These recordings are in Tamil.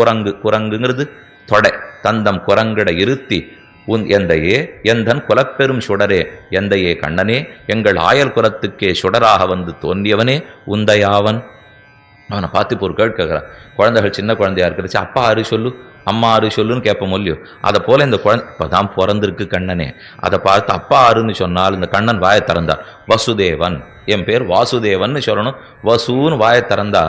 குரங்கு, குரங்குங்கிறது தொடை, தந்தம் குரங்கிட இருத்தி உன் எந்தையே எந்தன் குலப்பெரும் சுடரே, எந்தையே கண்ணனே எங்கள் ஆயல் குலத்துக்கே சுடராக வந்து தோன்றியவனே உந்தையாவன். அவனை பார்த்து இப்போ ஒரு கேட்கிறான். குழந்தைகள் சின்ன குழந்தையா இருக்கிறச்சு அப்பா ஆறு சொல்லு அம்மா ஆறு சொல்லுன்னு கேட்போம் இல்லையோ, அதை போல இந்த குழந்தை இப்போதான் பிறந்திருக்கு கண்ணனே, அதை பார்த்து அப்பா ஆறுன்னு சொன்னால் இந்த கண்ணன் வாயை திறந்தார். வசுதேவன், என் பேர் வாசுதேவன் சொல்லணும். வசூன்னு வாயை திறந்தா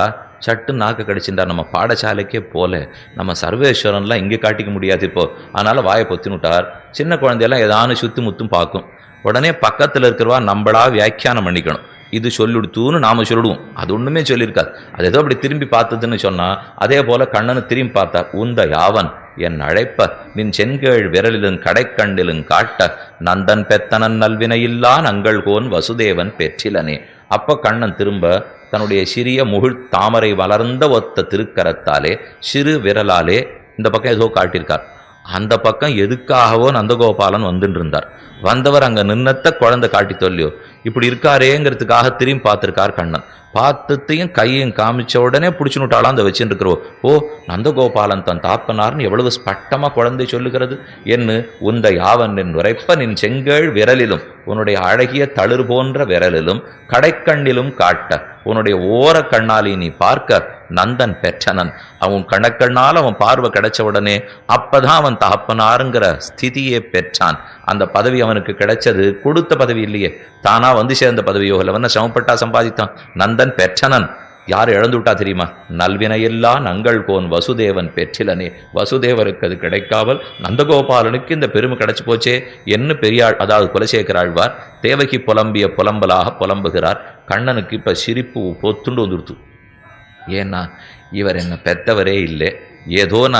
சட்டு நாக்கு கடிச்சுட்டார். நம்ம பாடசாலைக்கே போல நம்ம சர்வேஸ்வரன்லாம் இங்கே காட்டிக்க முடியாது இப்போ, அதனால் வாயை பொத்தினுட்டார். சின்ன குழந்தையெல்லாம் ஏதானு சுற்றி முத்தும் பார்க்கும். உடனே பக்கத்தில் இருக்கிறவா நம்மளா வியாக்கியானம் பண்ணிக்கணும். இது சொல்லிடுத்துன்னு நாம சொல்லிடுவோம், அது ஒன்றுமே சொல்லியிருக்காது. அது ஏதோ அப்படி திரும்பி பார்த்ததுன்னு சொன்னால் அதே போல் கண்ணனு திரும்பி பார்த்தா உந்த யாவன் என் அழைப்ப நின் செங்கேழ் விரலிலும் கடைக்கண்ணிலும் காட்ட நந்தன் பெத்தனன் நல்வினையில்லா நங்கள் கோன் வசுதேவன் பெற்றிலனே. அப்போ கண்ணன் திரும்ப தன்னுடைய சிறிய முகிழ் தாமரை வளர்ந்த ஒத்த திருக்கரத்தாலே சிறு விரலாலே இந்த பக்கம் ஏதோ காட்டியிருக்கார். அந்த பக்கம் எதுக்காகவோ நந்தகோபாலன் வந்துட்டு இருந்தார். வந்தவர் அங்கே நின்னத்த குழந்தை காட்டி சொல்லியோ இப்படி இருக்காரேங்கிறதுக்காக திரும்பி பார்த்துருக்கார் கண்ணன். பார்த்துத்தையும் கையும் காமிச்ச உடனே பிடிச்சுனுட்டாலாம் அந்த வச்சுட்டு இருக்கிறோம். ஓ, நந்தகோபாலன் தன் தாப்பனார்னு எவ்வளவு ஸ்பஷ்டமாக குழந்தை சொல்லுகிறது. என்ன உந்த யாவன் நின் உரைப்ப நின் செங்கேழ் விரலிலும் உன்னுடைய அழகிய தளிர் போன்ற விரலிலும் கடைக்கண்ணிலும் காட்ட உன்னுடைய ஓர கண்ணாலி நீ பார்க்க நந்தன் பெற்றனன். அவன் கணக்கண்ணால் அவன் பார்வை கிடைச்ச உடனே அப்பதான் அவன் தகப்பனாருங்கிற ஸ்திதியே பெற்றான். அந்த பதவி அவனுக்கு கிடைச்சது கொடுத்த பதவி இல்லையே, தானா வந்து சேர்ந்த பதவியோ இல்லை, வந்து சமப்பட்டா சம்பாதித்தான். நந்தன் பெற்றனன். யார் இழந்து விட்டா தெரியுமா? நல்வினையில்லா நங்கள் கோன் வசுதேவன் பெற்றிலனே. வசுதேவருக்கு அது கிடைக்காமல் நந்தகோபாலனுக்கு இந்த பெருமை கிடைச்சு போச்சே என்ன பெரியாள், அதாவது குலசேகர ஆழ்வார் தேவகி புலம்பிய புலம்பலாக புலம்புகிறார். கண்ணனுக்கு இப்ப சிரிப்பு பொத்துண்டு வந்துடுத்து. ஏன்னா இவர் என்ன பெத்தவரே இல்லை, ஏதோ நான்